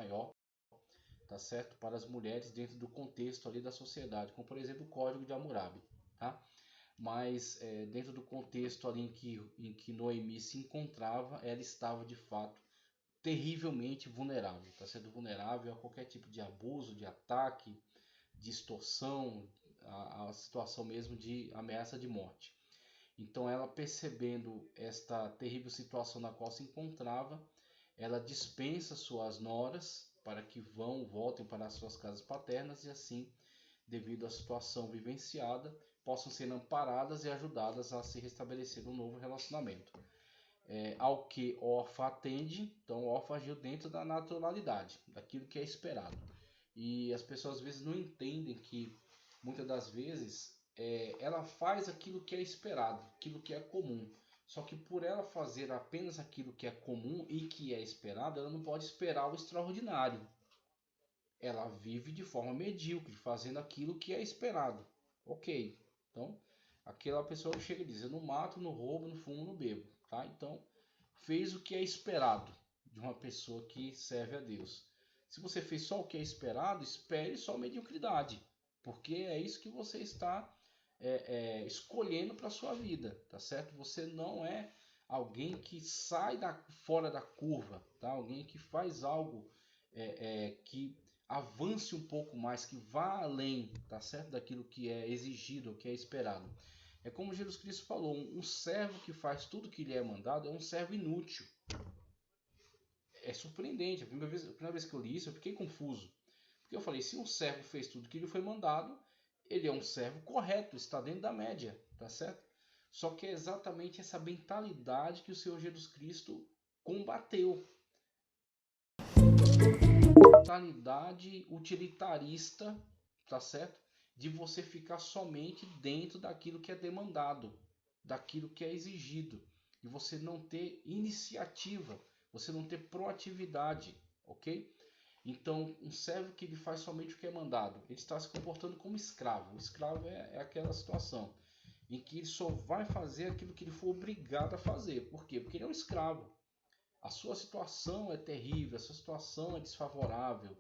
maior, tá certo? Para as mulheres dentro do contexto ali da sociedade, como por exemplo o Código de Hammurabi, tá? Mas dentro do contexto ali em que Noemi se encontrava, ela estava de fato terrivelmente vulnerável, tá sendo vulnerável a qualquer tipo de abuso, de ataque, de extorsão, a situação mesmo de ameaça de morte. Então ela, percebendo esta terrível situação na qual se encontrava, ela dispensa suas noras para que voltem para as suas casas paternas e assim, devido à situação vivenciada, possam ser amparadas e ajudadas a se restabelecer um novo relacionamento. Ao que Orfa atende, então Orfa agiu dentro da naturalidade, daquilo que é esperado. E as pessoas às vezes não entendem que, muitas das vezes, ela faz aquilo que é esperado, aquilo que é comum. Só que por ela fazer apenas aquilo que é comum e que é esperado, ela não pode esperar o extraordinário. Ela vive de forma medíocre, fazendo aquilo que é esperado. Ok, então aquela pessoa que chega e diz: eu não mato, não roubo, não fumo, não bebo. Tá? Então fez o que é esperado de uma pessoa que serve a Deus. Se você fez só o que é esperado, espere só mediocridade, porque é isso que você está escolhendo para a sua vida, tá certo? Você não é alguém que sai fora da curva, tá? Alguém que faz algo que avance um pouco mais, que vá além, tá certo? Daquilo que é exigido, que é esperado. É como Jesus Cristo falou, um servo que faz tudo que lhe é mandado é um servo inútil. É surpreendente, a primeira vez que eu li isso eu fiquei confuso. Porque eu falei, se um servo fez tudo que lhe foi mandado, ele é um servo correto, está dentro da média, tá certo? Só que é exatamente essa mentalidade que o Senhor Jesus Cristo combateu. Mentalidade utilitarista, tá certo? De você ficar somente dentro daquilo que é demandado, daquilo que é exigido, e você não ter iniciativa, você não ter proatividade, ok? Então, um servo que ele faz somente o que é mandado, ele está se comportando como escravo. O escravo é aquela situação em que ele só vai fazer aquilo que ele for obrigado a fazer. Por quê? Porque ele é um escravo. A sua situação é terrível, a sua situação é desfavorável.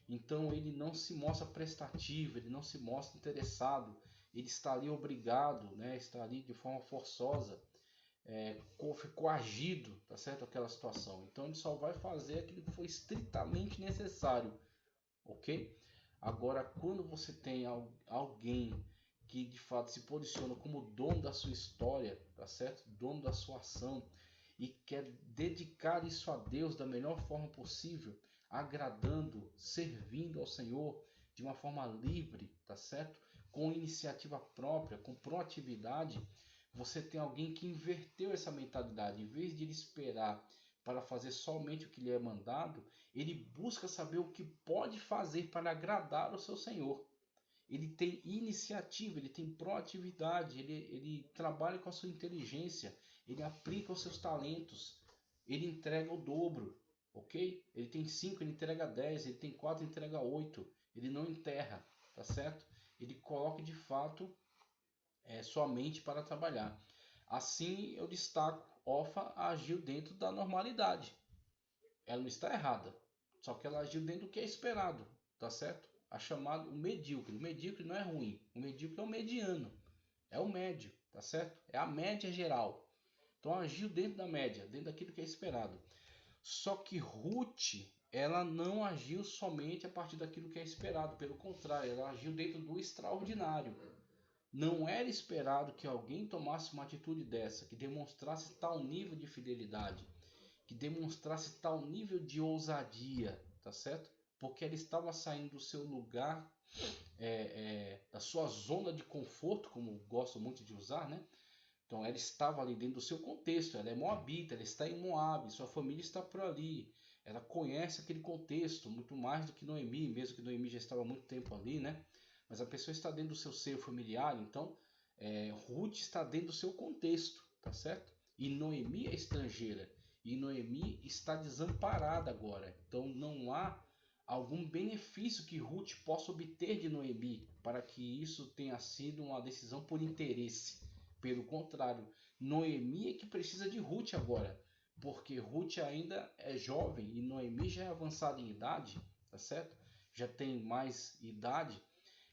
Então ele não se mostra prestativo, ele não se mostra interessado, ele está ali obrigado, né? Está ali de forma forçosa, coagido, tá certo? Aquela situação. Então ele só vai fazer aquilo que for estritamente necessário, ok? Agora, quando você tem alguém que de fato se posiciona como dono da sua história, tá certo? Dono da sua ação, e quer dedicar isso a Deus da melhor forma possível, agradando, servindo ao Senhor de uma forma livre, tá certo? Com iniciativa própria, com proatividade, você tem alguém que inverteu essa mentalidade. Em vez de ele esperar para fazer somente o que lhe é mandado, ele busca saber o que pode fazer para agradar o seu Senhor. Ele tem iniciativa, ele tem proatividade, ele trabalha com a sua inteligência, ele aplica os seus talentos, ele entrega o dobro, ok? Ele tem 5, ele entrega 10, ele tem 4, ele entrega 8, ele não enterra, tá certo? Ele coloca de fato sua mente para trabalhar. Assim eu destaco, Orfa agiu dentro da normalidade. Ela não está errada, só que ela agiu dentro do que é esperado, tá certo? A chamada o medíocre. O medíocre não é ruim, o medíocre é o mediano, é o médio, tá certo? É a média geral. Então agiu dentro da média, dentro daquilo que é esperado. Só que Ruth, ela não agiu somente a partir daquilo que é esperado, pelo contrário, ela agiu dentro do extraordinário. Não era esperado que alguém tomasse uma atitude dessa, que demonstrasse tal nível de fidelidade, que demonstrasse tal nível de ousadia, tá certo? Porque ela estava saindo do seu lugar, da sua zona de conforto, como gosto muito de usar, né? Então ela estava ali dentro do seu contexto, ela é moabita, ela está em Moabe, sua família está por ali, ela conhece aquele contexto muito mais do que Noemi, mesmo que Noemi já estava há muito tempo ali, né? Mas a pessoa está dentro do seu seio familiar, então Ruth está dentro do seu contexto, tá certo? E Noemi é estrangeira, e Noemi está desamparada agora, então não há algum benefício que Ruth possa obter de Noemi para que isso tenha sido uma decisão por interesse. Pelo contrário, Noemi é que precisa de Ruth agora, porque Ruth ainda é jovem e Noemi já é avançada em idade, tá certo? Já tem mais idade.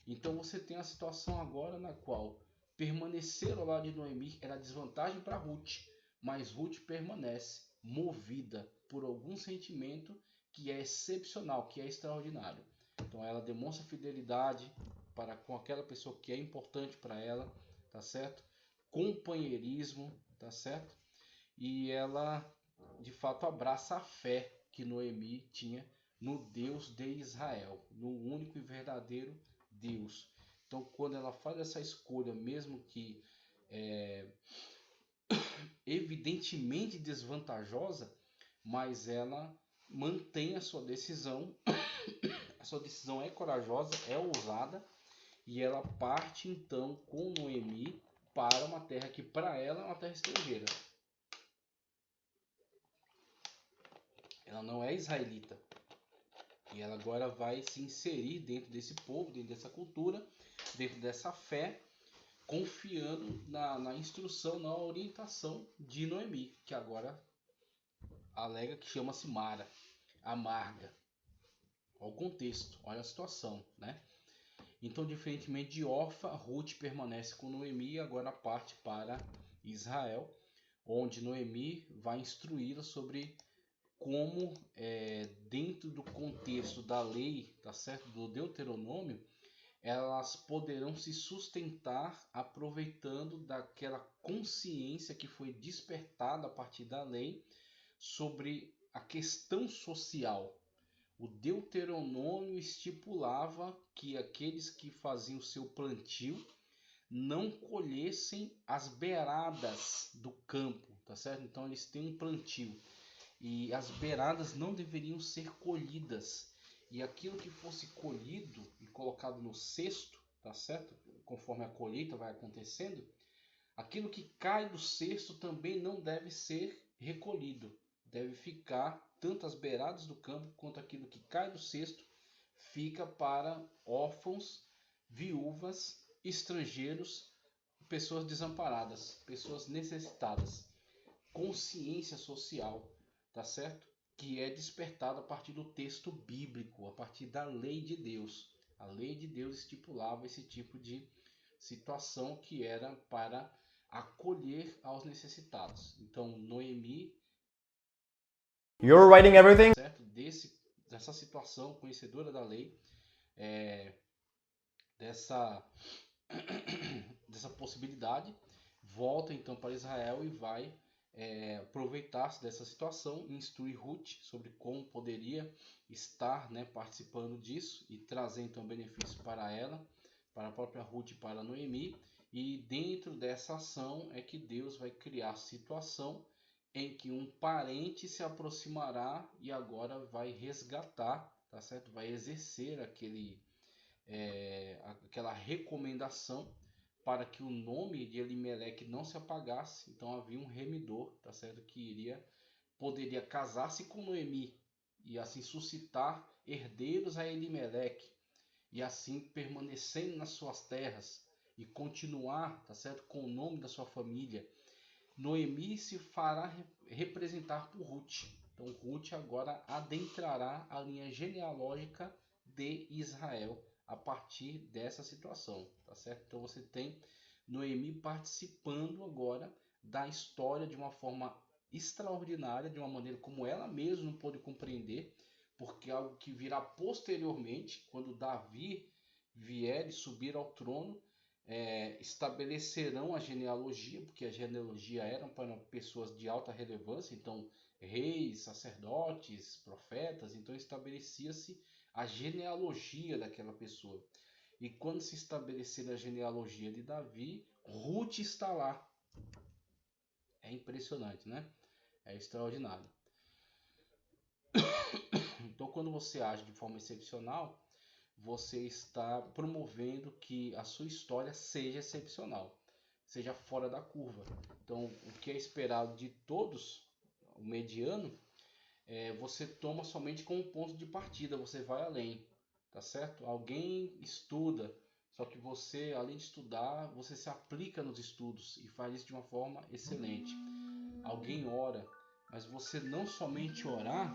Então você tem a situação agora na qual permanecer ao lado de Noemi era desvantagem para Ruth, mas Ruth permanece movida por algum sentimento que é excepcional, que é extraordinário. Então ela demonstra fidelidade para com aquela pessoa que é importante para ela, tá certo? Companheirismo, tá certo? E ela de fato abraça a fé que Noemi tinha no Deus de Israel, no único e verdadeiro Deus. Então, quando ela faz essa escolha, mesmo que evidentemente desvantajosa, mas ela mantém a sua decisão. A sua decisão é corajosa, é ousada, e ela parte então com Noemi para uma terra que para ela é uma terra estrangeira. Ela não é israelita. E ela agora vai se inserir dentro desse povo, dentro dessa cultura, dentro dessa fé, confiando na instrução, na orientação de Noemi, que agora alega que chama-se Mara, amarga. Olha o contexto, olha a situação, né? Então, diferentemente de Orfa, Ruth permanece com Noemi e agora parte para Israel, onde Noemi vai instruí-la sobre como, dentro do contexto da lei, tá certo? Do Deuteronômio, elas poderão se sustentar aproveitando daquela consciência que foi despertada a partir da lei sobre a questão social. O Deuteronômio estipulava que aqueles que faziam o seu plantio não colhessem as beiradas do campo, tá certo? Então eles têm um plantio e as beiradas não deveriam ser colhidas. E aquilo que fosse colhido e colocado no cesto, tá certo? Conforme a colheita vai acontecendo, aquilo que cai do cesto também não deve ser recolhido. Deve ficar tanto as beiradas do campo quanto aquilo que cai do cesto fica para órfãos, viúvas, estrangeiros, pessoas desamparadas, pessoas necessitadas. Consciência social, tá certo? Que é despertada a partir do texto bíblico, a partir da lei de Deus. A lei de Deus estipulava esse tipo de situação que era para acolher aos necessitados. Então, Noemi, You're writing everything? certo? Dessa situação, conhecedora da lei, dessa, dessa possibilidade, volta então para Israel e vai aproveitar-se dessa situação e instruir Ruth sobre como poderia estar, né, participando disso e trazer então benefícios para ela, para a própria Ruth e para Noemi. E dentro dessa ação é que Deus vai criar a situação em que um parente se aproximará e agora vai resgatar, tá certo? Vai exercer aquela recomendação para que o nome de Elimeleque não se apagasse. Então havia um remidor, tá certo? Que poderia casar-se com Noemi e assim suscitar herdeiros a Elimeleque e assim permanecendo nas suas terras e continuar, tá certo? Com o nome da sua família. Noemi se fará representar por Ruth. Então Ruth agora adentrará a linha genealógica de Israel a partir dessa situação, tá certo? Então você tem Noemi participando agora da história de uma forma extraordinária, de uma maneira como ela mesma não pôde compreender, porque é algo que virá posteriormente, quando Davi vier e subir ao trono, estabelecerão a genealogia, porque a genealogia era para pessoas de alta relevância, então reis, sacerdotes, profetas, então estabelecia-se a genealogia daquela pessoa. E quando se estabelecer a genealogia de Davi, Ruth está lá. É impressionante, né? É extraordinário. Então, quando você age de forma excepcional, você está promovendo que a sua história seja excepcional, seja fora da curva. Então, o que é esperado de todos, o mediano, você toma somente como ponto de partida, você vai além, tá certo? Alguém estuda, só que você, além de estudar, você se aplica nos estudos e faz isso de uma forma excelente. Alguém ora, Mas você não somente orar,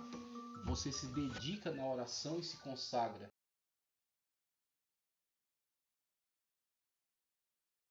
você se dedica na oração e se consagra.